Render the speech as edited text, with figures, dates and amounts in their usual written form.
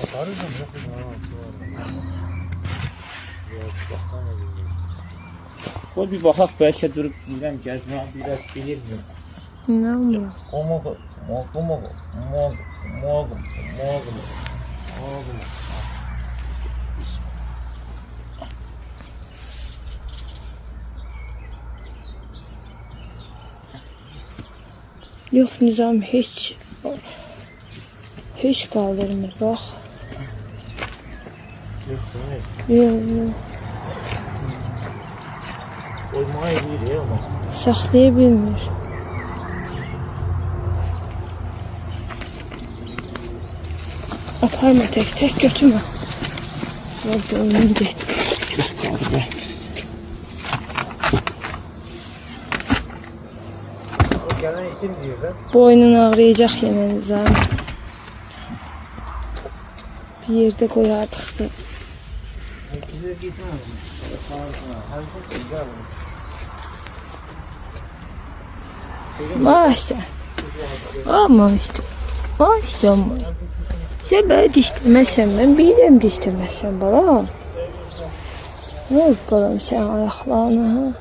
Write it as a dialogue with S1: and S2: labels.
S1: Atarız mı?
S2: Qoy bir baxaq, bəlkə durub bilirəm, gəzmə biraz bilirdim.
S3: İnanmıyorum. Yok Nizam hiç kaldırmıyor bak. Yok.
S2: Qoymağı edir ama.
S3: Saxlayabilmir. Aparma tek götürme. Orada onun getdi.
S2: Çox qaldı be. O gələn itim deyir də.
S3: Boynun ağrıyacaq yenə Nizam. Bir yerde koyardık da.
S2: Bize gitmez.
S3: Var işte. Ama işte. Var işte ama. Sen böyle dişlemezsen ben bilirəm dişlemezsen balam. Ne oldu balam sen ayaklarına ha?